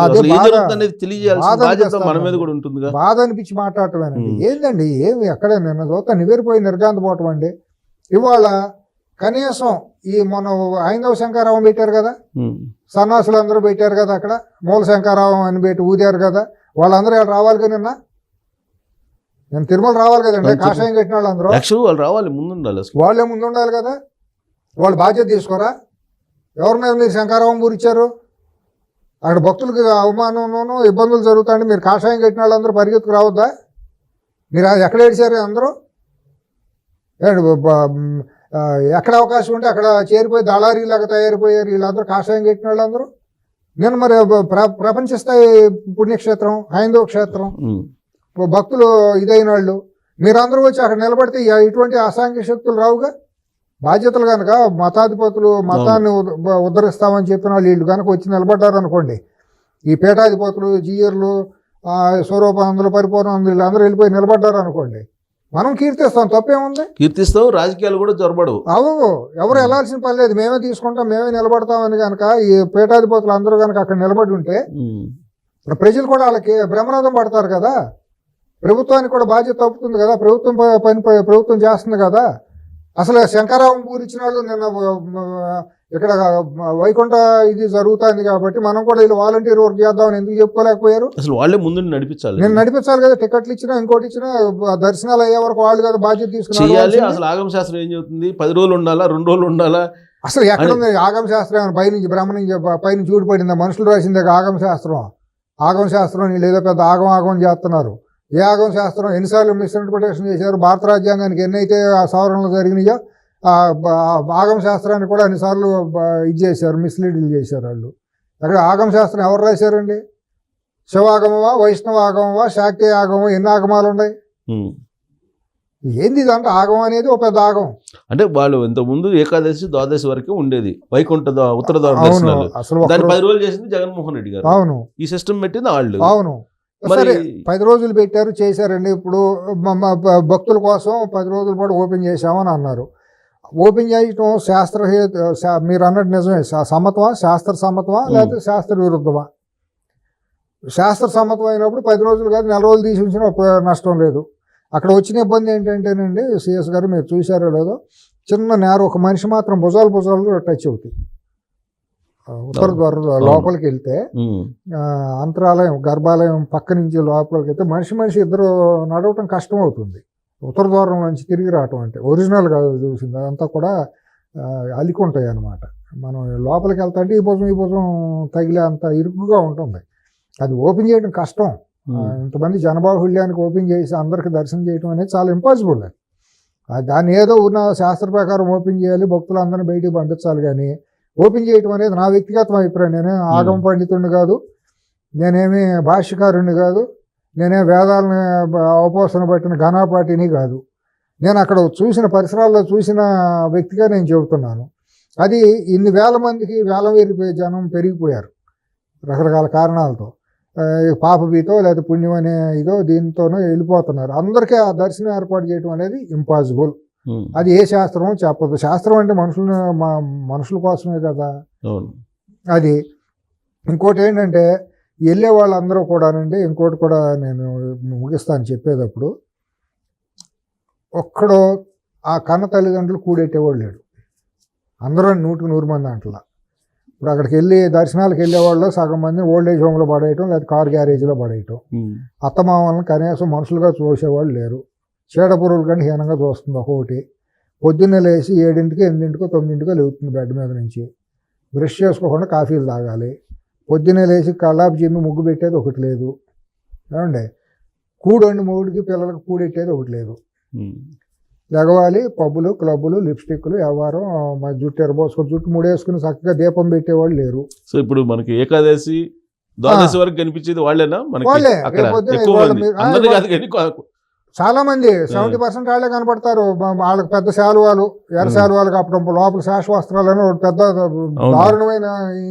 బాధ అనిపించి మాట్లాడటమేనండి. ఏందండి ఏమి ఎక్కడ నిన్న చూస్తా నివేరిపోయి నిర్గాంతపోవటం అండి. ఇవాళ కనీసం ఈ మొన్న హైందవ శంకరావం పెట్టారు కదా, సన్నాసులు అందరూ పెట్టారు కదా, అక్కడ మూల శంకరావం అని పెట్టి ఊదారు కదా, వాళ్ళందరూ రావాలి కదా. నేను తిరుమల రావాలి కదండి, కాషాయం కట్టిన వాళ్ళందరూ వాళ్ళు రావాలి, ముందుండాలి. వాళ్ళే ముందుండాలి కదా. వాళ్ళు బాధ్యత తీసుకోరా? ఎవరి మీద మీరు శంకరావం పూరిచ్చారు? అక్కడ భక్తులకి అవమానం ఇబ్బందులు జరుగుతాయండి. మీరు కాషాయం కట్టిన వాళ్ళందరూ పరిగెత్తుకు రావద్దా? మీరు ఎక్కడ ఏడిచారు అందరూ? ఎక్కడ అవకాశం ఉంటే అక్కడ చేరిపోయి దళారీలాగా తయారైపోయారు వీళ్ళందరూ, కాషాయం కట్టిన వాళ్ళందరూ. నేను మరి ప్రపంచ స్థాయి పుణ్యక్షేత్రం హైందవ క్షేత్రం, భక్తులు ఇదైన వాళ్ళు, మీరందరూ వచ్చి అక్కడ నిలబడితే ఇటువంటి అసాంఘిక శక్తులు రావుగా. బాధ్యతలు కనుక మతాధిపతులు మతాన్ని ఉద్ధరిస్తామని చెప్పిన వాళ్ళు వీళ్ళు కనుక వచ్చి నిలబడ్డారు అనుకోండి, ఈ పీఠాధిపతులు జీయర్లు స్వరూపానందులు పరిపూర్ణానందులు వీళ్ళందరూ వెళ్ళిపోయి నిలబడ్డారు అనుకోండి, మనం కీర్తిస్తాం, తప్పేముంది? కీర్తిస్తాం, రాజకీయాలు కూడా జొరబడవు. అవును, ఎవరు వెళ్ళాల్సిన పని లేదు, మేమే తీసుకుంటాం, మేమే నిలబడతామని కనుక ఈ పీఠాధిపతులు అందరూ కనుక అక్కడ నిలబడి ఉంటే ప్రజలు కూడా వాళ్ళకి బ్రహ్మరథం పడతారు కదా, ప్రభుత్వానికి కూడా బాధ్యత తప్పుతుంది కదా, ప్రభుత్వం చేస్తుంది కదా. అసలు శంకరావం పూరించిన వాళ్ళు నిన్న ఇక్కడ వైకుంఠ ఇది జరుగుతుంది కాబట్టి మనం కూడా వీళ్ళు వాలంటీర్ వర్క్ చేద్దామని ఎందుకు చెప్పుకోలేకపోయారు? అసలు వాళ్ళే ముందు నడిపించాలి. నేను నడిపించాలి కదా, టికెట్లు ఇచ్చినా ఇంకోటి ఇచ్చినా దర్శనాలు అయ్యే వరకు వాళ్ళు కదా బాధ్యత తీసుకున్నారు. అసలు ఆగమ శాస్త్రం ఏం చెబుతుంది? 10 రోజులు ఉండాలా, 2 రోజులు ఉండాలా? అసలు ఎక్కడ ఉంది ఆగమ శాస్త్రం? పైనుంచి బ్రహ్మ నుంచి పైనుంచి ఊడిపడిందా? మనుషులు రాసిందే ఆగమ శాస్త్రం. ఆగమ శాస్త్రం వీళ్ళు ఏదో పెద్ద ఆగం చేస్తున్నారు. ఏ ఆగమ శాస్త్రం ఎన్నిసార్లు మిస్ఇంటర్ప్రిటేషన్ చేశారు? భారత రాజ్యాంగానికి ఎన్నైతే ఆ సవరణలు జరిగినాయో ఆగమ శాస్త్రాన్ని కూడా అన్నిసార్లు ఇది చేశారు, మిస్లీడ్లు చేశారు వాళ్ళు. అక్కడ ఆగమ శాస్త్రం ఎవరు రాశారండి? శివాగమవా, వైష్ణవ ఆగమవా, శాక్తేయ ఆగమవా, ఎన్ని ఆగమాలు ఉన్నాయి? ఏంది ఇదంటే ఆగమం అనేది ఒక పెద్ద ఆగమం. అంటే వాళ్ళు ఇంతకుముందు ఏకాదశి ద్వాదశి వరకే ఉండేది వైకుంఠ ఉత్తర ద్వార దర్శనాలు. దాన్ని 10 రోజులు చేసింది జగన్మోహన్ రెడ్డి గారు. అవును, ఈ సిస్టమ్ పెట్టింది వాళ్ళు. అవును, సరే 10 రోజులు పెట్టారు, చేశారండి. ఇప్పుడు భక్తుల కోసం 10 రోజుల పాటు ఓపెన్ చేశామని అన్నారు. ఓపెన్ చేయటం మీరు అన్నట్టు నిజమే, సమ్మతమా, శాస్త్ర సమ్మతమా లేకపోతే శాస్త్ర విరుద్ధమా? శాస్త్ర సమ్మతం అయినప్పుడు 10 రోజులు కాదు 4 రోజులు తీసి ఉంచిన నష్టం లేదు. అక్కడ వచ్చిన ఇబ్బంది ఏంటంటేనండి, సిఎస్ గారు మీరు చూశారో లేదో, చిన్న నేర ఒక మనిషి మాత్రం భుజాలు టచ్ అవుతాయి. ఉత్తర ద్వారం లోపలికి వెళ్తే అంతరాలయం గర్భాలయం పక్క నుంచి లోపలికి వెళ్తే మనిషి ఇద్దరు నడవటం కష్టం అవుతుంది. ఉత్తర ద్వారం నుంచి తిరిగి రావటం అంటే ఒరిజినల్ కాదు చూసింది, అదంతా కూడా అలికుంటాయి అన్నమాట. మనం లోపలికి వెళ్తా అంటే ఈ భుజం తగిలే అంత ఇరుకుగా ఉంటుంది. అది ఓపెన్ చేయడం కష్టం. ఇంతమంది జనబాహుళ్యానికి ఓపెన్ చేసి అందరికి దర్శనం చేయడం అనేది చాలా ఇంపాసిబుల్. దాన్ని ఏదో ఉన్న శాస్త్ర ప్రకారం ఓపెన్ చేయాలి, భక్తులందరినీ బయటికి పంపించాలి. కానీ ఓపెన్ చేయటం అనేది నా వ్యక్తిగత అభిప్రాయం. నేనే ఆగమ పండితుడిని కాదు, నేనేమి భాష్యకారుణ్ణి కాదు, నేనే వేదాలను అవపోసన పట్టిన ఘనాపాటిని కాదు. నేను అక్కడ చూసిన పరిసరాల్లో చూసిన వ్యక్తిగా నేను చెబుతున్నాను. అది ఇన్ని వేల మందికి వేరిపోయే జనం పెరిగిపోయారు రకరకాల కారణాలతో. పాపభీతో లేదా పుణ్యం అనే ఇదో దీంతోనో వెళ్ళిపోతున్నారు. అందరికీ ఆ దర్శనం ఏర్పాటు చేయడం అనేది ఇంపాసిబుల్. అది ఏ శాస్త్రమో చెప్పదు. శాస్త్రం అంటే మనుషుల కోసమే కదా అది. ఇంకోటి ఏంటంటే వెళ్ళే వాళ్ళందరూ కూడానండి, ఇంకోటి కూడా నేను ముగిస్తాను చెప్పేటప్పుడు, ఒక్కడో ఆ కన్న తల్లిదండ్రులు కూడెట్టేవాడు లేడు. అందరూ 100కి 100 మంది అంటలా. ఇప్పుడు అక్కడికి వెళ్ళి దర్శనాలకు వెళ్ళేవాళ్ళు సగం మంది ఓల్డేజ్ హోమ్లో పడేయటం లేదా కార్ గ్యారేజ్లో పడేయటం. అత్తమామలను కనీసం మనుషులుగా చూసేవాళ్ళు లేరు. చీడపురుగుల కంటే హీనంగా చూస్తుంది ఒక్కొక్కటి. పొద్దున్నే లేచి 7ంటికి 8ంటికో 9ంటికో లేవుతుంది బెడ్ మీద నుంచి. బ్రష్ చేసుకోకుండా కాఫీలు తాగాలి. పొద్దున్నే లేచి కల్లాపు జిమ్మి ముగ్గు పెట్టేది ఒకటి లేదు. ఏమండి, కూడండి మూడికి పిల్లలకు కూడెట్టేది ఒకటి లేదు. లెగవాలి, పబ్బులు క్లబ్బులు లిప్స్టిక్లు వ్యవహారం, జుట్టు ఎరబోసుకొని జుట్టు ముడేసుకుని చక్కగా దీపం పెట్టేవాళ్ళు లేరు. సో ఇప్పుడు మనకి ఏకాదశి ద్వాదశి వరకు కనిపించేది వాళ్ళేనా? వాళ్ళే. చాలా మంది 70% వాళ్ళే కనపడతారు. వాళ్ళకి పెద్ద శాలువాలు, ఎర్ర శాలువాలు కప్పడం, లోపల శాశ్వస్త్రాలను పెద్ద దారుణమైన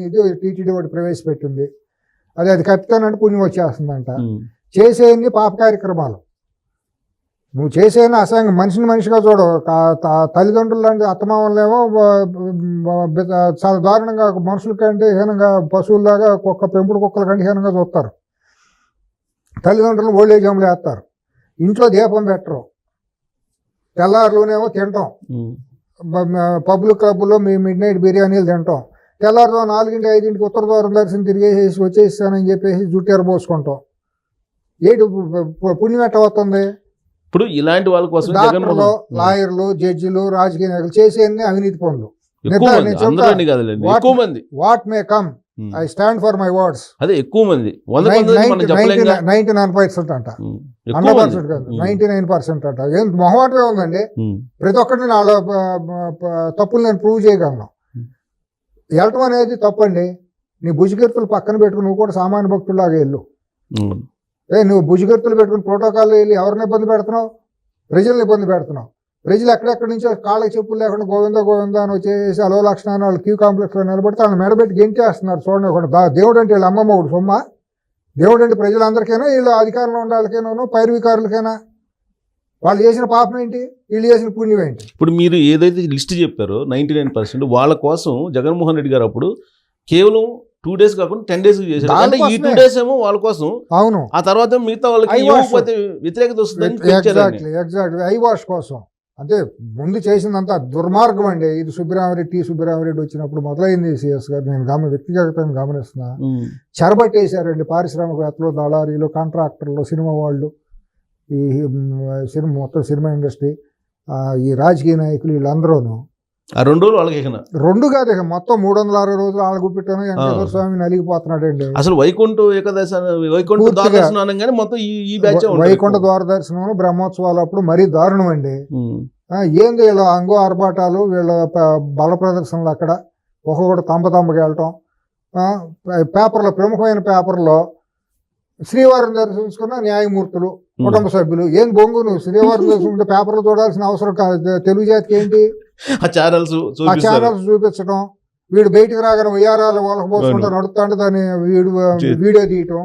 ఇది టీటీడీ ఒకటి ప్రవేశపెట్టింది. అది కప్పితేనంటే పుణ్యం వచ్చేస్తుందంట. చేసేయన్ని పాప కార్యక్రమాలు. నువ్వు చేసేయని అసహ్యంగా మనిషిగా చూడు. తల్లిదండ్రులు లాంటి అత్తమామలేమో చాలా దారుణంగా మనుషుల కంటే హీనంగా, పశువుల్లాగా పెంపుడు కుక్కల కంటే హీనంగా చూస్తారు. తల్లిదండ్రులు ఓల్డేజ్ హోమ్లో వేస్తారు. ఇంట్లో దీపం పెట్టరు. తెల్లారులోనేమో తింటాం, పబ్లు క్లబ్లో మిడ్ నైట్ బిర్యానీలు తింటాం. తెల్లారుతో 4ంటి 5ంటికి ఉత్తర ద్వారం దర్శనం తిరిగేసి వచ్చేసానని చెప్పేసి జుట్టు ఎరబోసుకుంటాం. ఏంటి పుణ్యం ఎట్ట వస్తుంది? ఇప్పుడు ఇలాంటి వాళ్ళ కోసం డాక్టర్లు, లాయర్లు, జడ్జిలు, రాజకీయ నాయకులు చేసేయన్ని అవినీతి పనులు. What may come, I stand for my words. అదే ఎక్కువ మంది 99% అంట, 100% కాదు 99% అంట. ఏం మొహమాటమే ఉందండి? ప్రతి ఒక్కరిని వాళ్ళ తప్పులు నేను ప్రూవ్ చేయగలను. వెళ్ళటం అనేది తప్పండి. నీ భుజకీర్తులు పక్కన పెట్టుకుని నువ్వు కూడా సామాన్య భక్తుల్లాగా వెళ్ళు. నువ్వు భుజకీర్తులు పెట్టుకుని ప్రోటోకాల్ వెళ్ళి ఎవరిని ఇబ్బంది పెడుతున్నావు? ప్రజల్ని ఇబ్బంది పెడుతున్నావు. ప్రజలు ఎక్కడెక్కడి నుంచో కాళ్ళకి చెప్పులు లేకుండా గోవిందా గోవిందా అని వచ్చేసి అలో లక్షణాన్ని వాళ్ళు క్యూ కాంప్లెక్స్లో నిలబడితే వాళ్ళని మెడబెట్టి గెంటేస్తున్నారు. చూడండి ఒకటి దేవుడు అంటే వీళ్ళ అమ్మమ్మ ఒకటి సొమ్మ, దేవుడు అంటే ప్రజలందరికైనా వీళ్ళు అధికారంలో ఉండే వాళ్ళకైనా పైరవికారులకైనా వాళ్ళు చేసిన పాపం ఏంటి, వీళ్ళు చేసిన పుణ్యం ఏంటి? ఇప్పుడు మీరు ఏదైతే లిస్ట్ చెప్పారో 99% వాళ్ళ కోసం జగన్మోహన్ రెడ్డి గారు అప్పుడు కేవలం 2 days కాకుండా 10 days చేశారు. అంటే ఈ 2 days ఏమో వాళ్ళ కోసం, అవును, ఆ తర్వాత మిగతా వాళ్ళకి ఇవ్వకపోతే వ్యతిరేకత వస్తుందని ఎగ్జాక్ట్లీ ఐ వాష్ కోసం. అంటే ముందు చేసిందంతా దుర్మార్గం అండి. ఇది సుబ్బరామరెడ్డి వచ్చినప్పుడు మొదలైంది. సిఎస్ గారు నేను వ్యక్తిగతంగా గమనిస్తున్నా. చెరబట్టేశారండి పారిశ్రామికవేత్తలు, దళారీలు, కాంట్రాక్టర్లు, సినిమా వాళ్ళు, ఈ సినిమా మొత్తం సినిమా ఇండస్ట్రీ, ఈ రాజకీయ నాయకులు వీళ్ళందరూను. ఆ 2 రోజులు వాళ్ళకి రెండు కాదు ఇక మొత్తం 360 రోజులు వాళ్ళ గుప్పిట్టాను వెంకటేశ్వర స్వామి నలిగిపోతున్నాడండి. అసలు వైకుంఠ ఏకాదశి వైకుంఠ ద్వారదర్శనం అనగానే మొత్తం ఈ బ్యాచ్ వైకుంఠ ద్వారదర్శనం బ్రహ్మోత్సవాలు అప్పుడు మరీ దారుణం అండి. ఏంది వీళ్ళ అంగో ఆర్భాటాలు, వీళ్ళ బల ప్రదర్శనలు, అక్కడ ఒక్కొక్కటి తంబకి వెళ్ళటం. పేపర్లో ప్రముఖమైన పేపర్లో శ్రీవారిని దర్శించుకున్న న్యాయమూర్తులు, కుటుంబ సభ్యులు. ఏం బొంగు నువ్వు శ్రీవారిని దర్శించుకుంటే పేపర్లు చూడాల్సిన అవసరం కాదు. తెలుగు జాతికి ఏంటి ఆ ఛానల్స్ చూపించడం, వీడు బయటకు రాగానే ఉయ్యారాలు వాళ్ళకి పోసుకుంటా నడుస్తుంటే దాన్ని వీడియో తీయటం,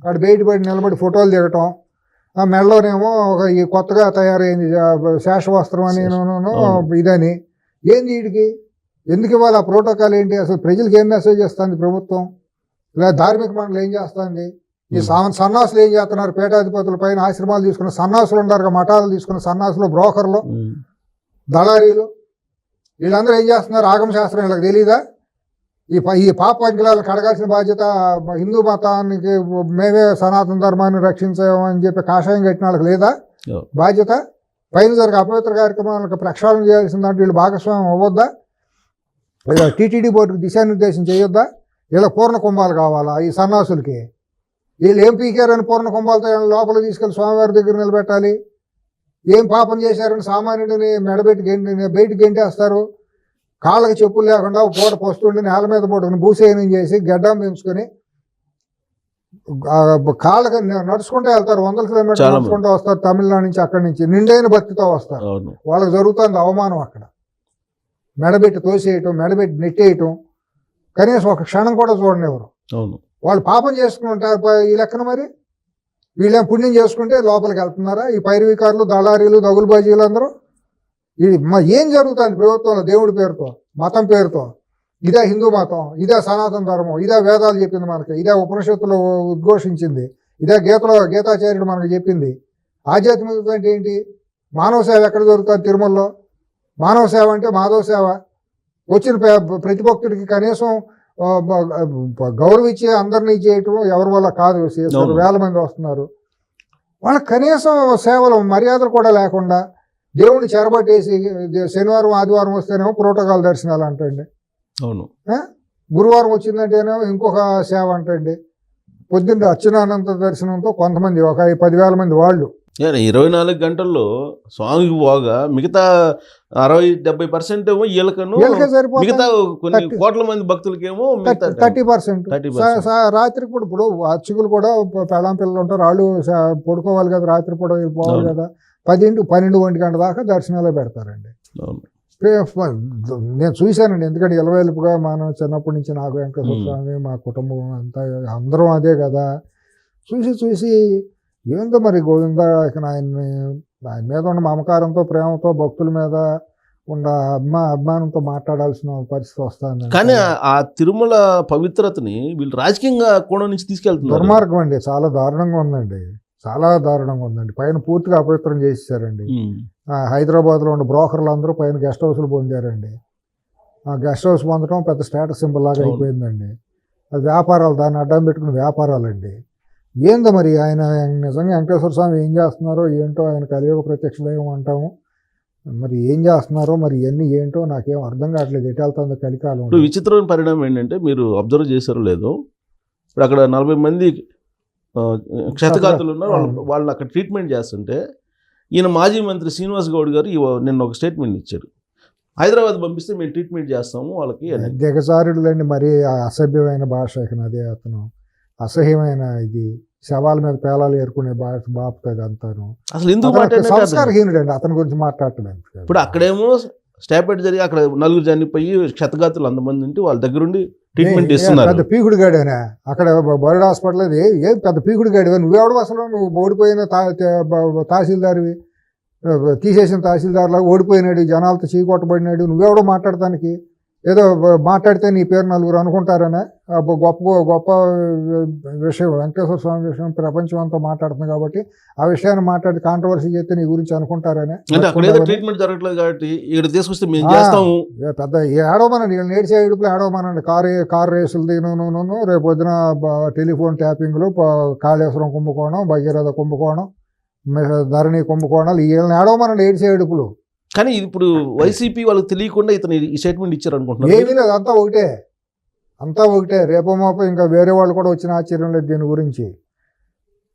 వాడు బయటపడి నిలబడి ఫోటోలు దిగటం. ఆ మెడలోనేమో ఈ కొత్తగా తయారైంది శేషవస్త్రం అని ఇదని. ఏంది వీడికి ఎందుకు ఇవ్వాలి? ఆ ప్రోటోకాల్ ఏంటి? అసలు ప్రజలకు ఏం మెసేజ్ చేస్తుంది ప్రభుత్వం? లేదా ధార్మిక మండలి ఏం చేస్తుంది? ఈ సన్నాసులు ఏం చేస్తున్నారు? పీఠాధిపతుల పైన ఆశ్రమాలు తీసుకున్న సన్నాసులు ఉన్నారు, మఠాలు తీసుకున్న సన్నాసులు, బ్రోకర్లు, దళారీలు, వీళ్ళందరూ ఏం చేస్తున్నారు? ఆగమ శాస్త్రం వీళ్ళకి తెలీదా? ఈ పాప అంకిలాలను కడగాల్సిన బాధ్యత హిందూ మతానికి, మేమే సనాతన ధర్మాన్ని రక్షించామని చెప్పి కాషాయం కట్టిన వాళ్ళకి లేదా బాధ్యత? పైన జరిగే అపవిత్ర కార్యక్రమాలకు ప్రక్షాళన చేయాల్సిన దాంట్లో వీళ్ళు భాగస్వామ్యం అవ్వద్దా? లేదా టీటీడీ బోర్డుకి దిశానిర్దేశం చేయొద్దా? వీళ్ళ పూర్ణ కుంభాలు కావాలా ఈ సన్నాసులకి? వీళ్ళు ఏం పీకారని పూర్ణ కుంభాలతో లోపలికి తీసుకెళ్ళి స్వామివారి దగ్గర నిలబెట్టాలి? ఏం పాపం చేశారని సామాన్యుడిని మెడబెట్టి బయటికి గెంటేస్తారు. కాళ్ళకి చెప్పులు లేకుండా పూట పస్తుండి నేల మీద పట్టుకుని భూసేనం చేసి గడ్డం పెంచుకొని కాళ్ళకి నడుచుకుంటూ వెళ్తారు. 100 కిలోమీటర్లు నడుచుకుంటూ వస్తారు తమిళనాడు నుంచి, అక్కడి నుంచి నిండైన భక్తితో వస్తారు. వాళ్ళకి జరుగుతుంది అవమానం. అక్కడ మెడబెట్టి తోసేయటం, మెడబెట్టి నెట్టేయటం, కనీసం ఒక క్షణం కూడా చూడనివ్వరు. వాళ్ళు పాపం చేసుకుంటారు ఈ లెక్కన. మరి వీళ్ళేం పుణ్యం చేసుకుంటే లోపలికి వెళ్తున్నారా? ఈ పైరవికారులు, దళారీలు, దగులుబాజీలు అందరూ. ఇది ఏం జరుగుతుంది ప్రభుత్వంలో? దేవుడి పేరుతో, మతం పేరుతో. ఇదే హిందూ మతం, ఇదే సనాతన ధర్మం, ఇదే వేదాలు చెప్పింది మనకి, ఇదే ఉపనిషత్తులు ఉద్ఘోషించింది, ఇదే గీతాచార్యుడు మనకు చెప్పింది. ఆధ్యాత్మికత అంటే ఏంటి? మానవ సేవ ఎక్కడ జరుగుతుంది? తిరుమలలో. మానవ సేవ అంటే మాధవ సేవ. వచ్చిన ప్రతి భక్తుడికి కనీసం గౌరవించి అందరినీ చేయటం ఎవరి వల్ల కాదు. వేల మంది వస్తున్నారు, వాళ్ళకి కనీసం సేవలు మర్యాదలు కూడా లేకుండా దేవుడిని చెరబట్టేసి శనివారం ఆదివారం వస్తేనేమో ప్రోటోకాల్ దర్శనాలు అంటండి. అవును. గురువారం వచ్చిందంటేనేమో ఇంకొక సేవ అంటండి. పొద్దున్న అర్చనానంత దర్శనంతో కొంతమంది ఒక 10,000 మంది వాళ్ళు 24 గంటల్లో స్వామికి పోగా మిగతా 60-70% ఏమో వీళ్ళకను, మిగతా కొన్ని కోట్ల మంది భక్తులకేమో 30%. రాత్రికి కూడా ఇప్పుడు అర్చకులు కూడా పెళ్ళాం పిల్లలు ఉంటారు, వాళ్ళు పడుకోవాలి కదా, రాత్రి పూట పోవాలి కదా. 10-12 గంటల దాకా దర్శనాలు పెడతారండి. నేను చూశానండి. ఎందుకంటే ఇలవేలుపుగా మనం చిన్నప్పటి నుంచి నాకు వెంకటేశ్వర స్వామి, మా కుటుంబం అంతా అందరం అదే కదా. చూసి ఏందో మరి గోవింద ఆయన మీద ఉన్న మమకారంతో, ప్రేమతో, భక్తుల మీద ఉన్న అభిమానంతో మాట్లాడాల్సిన పరిస్థితి వస్తుంది. కానీ ఆ తిరుమల పవిత్రతని వీళ్ళు రాజకీయంగా కోణం నుంచి తీసుకెళ్తున్నారు. దుర్మార్గం అండి, చాలా దారుణంగా ఉందండి, చాలా దారుణంగా ఉందండి. పైన పూర్తిగా అపవిత్రం చేసేసారండి. హైదరాబాద్లో ఉన్న బ్రోకర్లు అందరూ పైన గెస్ట్ హౌస్లు పొందారండి. ఆ గెస్ట్ హౌస్ పొందడం పెద్ద స్టేటస్ సింబల్ లాగా అయిపోయిందండి. అది వ్యాపారాలు, దాన్ని అడ్డం పెట్టుకుని వ్యాపారాలండి. ఏందో మరి ఆయన నిజంగా వెంకటేశ్వర స్వామి ఏం చేస్తున్నారో ఏంటో, ఆయన కలియుగ ప్రత్యక్ష దైవం అంటాము, మరి ఏం చేస్తున్నారో మరి ఇవన్నీ ఏంటో నాకేం అర్థం కావట్లేదు. ఎటు వెళ్తుందో కలికాలం. ఇప్పుడు విచిత్రమైన పరిణామం ఏంటంటే, మీరు అబ్జర్వ్ చేశారో లేదో, ఇప్పుడు అక్కడ 40 మంది క్షతగాతులు ఉన్నారు, వాళ్ళని అక్కడ ట్రీట్మెంట్ చేస్తుంటే ఈయన మాజీ మంత్రి శ్రీనివాస్ గౌడ్ గారు నిన్న ఒక స్టేట్మెంట్ ఇచ్చారు. హైదరాబాద్ పంపిస్తే మేము ట్రీట్మెంట్ చేస్తాము వాళ్ళకి. దిగజారుడులండి, మరి అసభ్యమైన భాష. అదే అతను అసహ్యమైన ఇది శవాల మీద పేలాలు ఏరుకునే బాపుతుంది అంతాను. అసలు ఎందుకు సంస్కారహీనుడు అండి అతని గురించి మాట్లాడలేదు. ఇప్పుడు అక్కడేమో స్టాపేట్ జరిగి అక్కడ 4 చనిపోయి క్షతగాతులు 100 మంది ఉంటే వాళ్ళ దగ్గరుండి ట్రీట్మెంట్ ఇస్తున్నారు. పెద్ద పీకుడు గాడేనా అక్కడ బర్డ్ హాస్పిటల్ ఏం పెద్ద పీకుడు గాడివా నువ్వెవడు అసలు? నువ్వు ఓడిపోయిన తహసీల్దార్వి, తీసేసిన తహసీల్దార్లాగా ఓడిపోయినాడు, జనాలతో చీకొట్టబడినాడు, నువ్వెవడో మాట్లాడటానికి? ఏదో మాట్లాడితే నీ పేరు నలుగురు అనుకుంటారనే గొప్ప గొప్ప విషయం వెంకటేశ్వర స్వామి విషయం ప్రపంచం అంతా మాట్లాడుతుంది కాబట్టి ఆ విషయాన్ని మాట్లాడి కాంట్రవర్సీ చేస్తే నీ గురించి అనుకుంటారనే. ట్రీట్మెంట్ జరగట్లేదు కాబట్టి ఇక్కడ తీసుకొస్తే మేము చేస్తాము. పెద్ద ఏడవమనండి, వీళ్ళు నేడిచే ఇడుపులు ఏడవమనండి. కారు రేసులు దీను రేపు పొద్దున టెలిఫోన్ ట్యాపింగ్లు, కాళేశ్వరం కుంభకోణం, భగీరథ కుంభకోణం, ధరణి కుంభకోణాలు వీళ్ళని ఏడవమనండి ఏడిచే ఇడుపులు. కానీ ఇప్పుడు వైసీపీ వాళ్ళకి తెలియకుండా ఇతను ఈ స్టేట్మెంట్ ఇచ్చారు అనుకుంటున్నారు. ఏమీ లేదు, అంతా ఒకటే. రేపో మాపో ఇంకా వేరే వాళ్ళు కూడా వచ్చిన ఆశ్చర్యం లేదు దీని గురించి.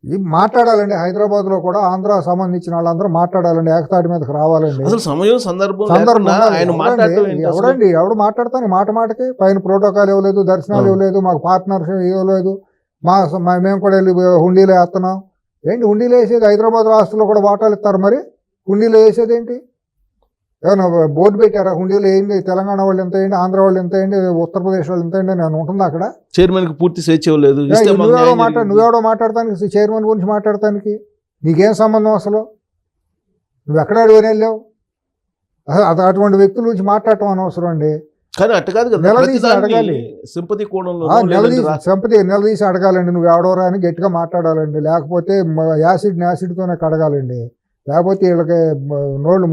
ఇది మాట్లాడాలండి. హైదరాబాద్లో కూడా ఆంధ్ర సంబంధించిన వాళ్ళందరూ మాట్లాడాలండి, ఏకతాటి మీదకి రావాలండి. అసలు సమయం సందర్భం ఎవడు మాట్లాడతాను మాటకి పైన ప్రోటోకాల్ ఇవ్వలేదు, దర్శనాలు ఇవ్వలేదు, మాకు పార్ట్నర్షిప్ ఇవ్వలేదు, మేము కూడా వెళ్ళి హుండీలో వేస్తున్నాం. ఏంటి హుండీలో వేసేది? హైదరాబాద్ రాష్ట్రంలో కూడా వాటాలు ఇస్తారు, మరి హుండీలో వేసేది ఏంటి? ఏమన్నా బోర్డు పెట్టారా? హుండీలో ఏంటి తెలంగాణ వాళ్ళు ఎంత అయ్యండి, ఆంధ్ర వాళ్ళు ఎంత అయ్యండి, ఉత్తరప్రదేశ్ వాళ్ళు ఎంత అయ్యండి నేను ఉంటుందా అక్కడ? చైర్మన్ కి పూర్తి స్వేచ్ఛ ఇవ్వలేదు. నువ్వెవడో మాట్లాడతానికి, చైర్మన్ గురించి మాట్లాడటానికి నీకేం సంబంధం అసలు? నువ్వు ఎక్కడ అడిగిన వెళ్ళావు? అసలు అటువంటి వ్యక్తుల గురించి మాట్లాడటం అనవసరం అండి. కానీ అట్ట కాదు కదా, నిలదీసి అడగాలి. సింపతి కోణంలో నిలదీసి అడగాలండి. నువ్వు ఎవడోరా అని గట్టిగా మాట్లాడాలండి. లేకపోతే యాసిడ్తోనే కడగాలండి. లేకపోతే వీళ్ళకి నోళ్ళు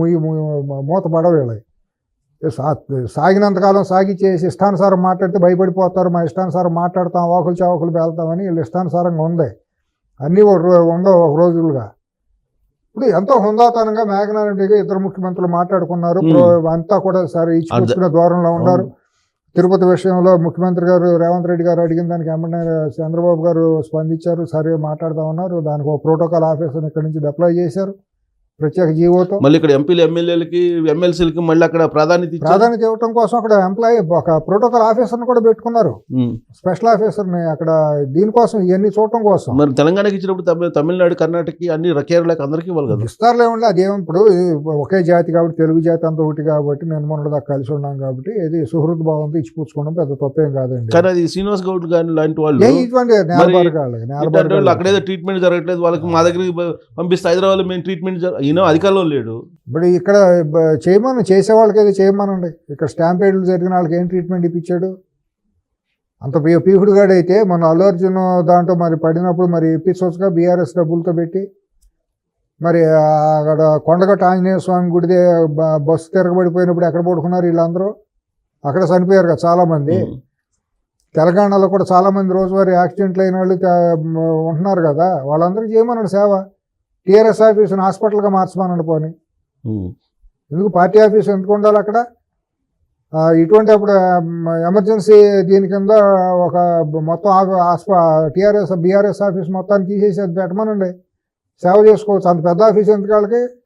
మూత పడవు. వీళ్ళకి సాగినంతకాలం సాగిచ్చేసి ఇష్టానుసారం మాట్లాడితే భయపడిపోతారు. మా ఇష్టానుసారం మాట్లాడతాం, వాకులు చావకులు వెళ్తామని వీళ్ళు ఇష్టానుసారంగా ఉంది. అన్నీ ఉండవు ఒక రోజులుగా. ఇప్పుడు ఎంతో హుందాతనంగా మేఘనారెడ్డిగా ఇద్దరు ముఖ్యమంత్రులు మాట్లాడుకున్నారు. అంతా కూడా సరే ఇచ్చుకున్న ద్వారంలో ఉన్నారు. తిరుపతి విషయంలో ముఖ్యమంత్రి గారు రేవంత్ రెడ్డి గారు అడిగిన దానికి ఎమ్మెల్యే చంద్రబాబు గారు స్పందించారు. సరే మాట్లాడదామన్నారు. దానికి ఒక ప్రోటోకాల్ ఆఫీసర్ని ఇక్కడి నుంచి డిప్లాయ్ చేశారు ప్రత్యేక జీవోతో. మళ్ళీ ఇక్కడ ఎంపీలు, ఎమ్మెల్యేలకి, ఎమ్మెల్సీలకి మళ్ళీ అక్కడ ప్రాధాన్యత ఇవ్వడం కోసం అక్కడ ఎంప్లాయీ ఒక ప్రోటోకాల్ ఆఫీసర్ని కూడా పెట్టుకున్నారు, స్పెషల్ ఆఫీసర్ని అక్కడ దీనికోసం, ఇవన్నీ చూడటం కోసం. మరి తెలంగాణకి ఇచ్చినప్పుడు తమిళనాడు, కర్ణాటకకి అన్ని కేరళకి అందరికీ ఇవ్వాలి కదా. ఇస్తారులే ఉండి అదేం ఇప్పుడు ఒకే జాతి కాబట్టి, తెలుగు జాతి అంతా ఒకటి కాబట్టి, నేను మొన్నటి దాకా కలిసి ఉన్నాం కాబట్టి ఇది సుహృద్ భావంతో ఇచ్చిపుచ్చుకోవడం పెద్ద తప్పేం కాదండి. కానీ అది శ్రీనివాస్ గౌడ్ గాని లాంటి వాళ్ళు ఇటువంటి అక్కడేదో ట్రీట్మెంట్ జరగట్లేదు, వాళ్ళకి మా దగ్గరికి పంపిస్తే హైదరాబాద్ మేము ట్రీట్మెంట్ అధికారంలో లేడు. ఇప్పుడు ఇక్కడ చేసే వాళ్ళకి ఏదో చేయమనండి. ఇక్కడ స్టాంపేడ్లు జరిగిన వాళ్ళకి ఏం ట్రీట్మెంట్ ఇప్పించాడు? అంత పీకుడుగాడైతే మన అల్లు అర్జున్ దాంట్లో మరి పడినప్పుడు మరి ఇప్పించవచ్చుగా బీఆర్ఎస్ డబ్బులతో పెట్టి. మరి అక్కడ కొండగట్ట ఆంజనేయ స్వామి గుడిదే బస్సు తిరగబడిపోయినప్పుడు ఎక్కడ పడుకున్నారు వీళ్ళందరూ? అక్కడ చనిపోయారు కదా చాలామంది. తెలంగాణలో కూడా చాలామంది రోజువారీ యాక్సిడెంట్లు అయిన వాళ్ళు ఉంటున్నారు కదా, వాళ్ళందరికీ చేయమన్నాడు సేవ. టీఆర్ఎస్ ఆఫీసుని హాస్పిటల్గా మార్చమనండి పోనీ. ఎందుకు పార్టీ ఆఫీసు ఎందుకు ఉండాలి అక్కడ? ఇటువంటి అప్పుడు ఎమర్జెన్సీ దీని కింద ఒక మొత్తం బీఆర్ఎస్ ఆఫీస్ మొత్తాన్ని తీసేసి పెట్టమనండి, సేవ చేసుకోవచ్చు. అంత పెద్ద ఆఫీస్ ఎందుకు వాళ్ళకి?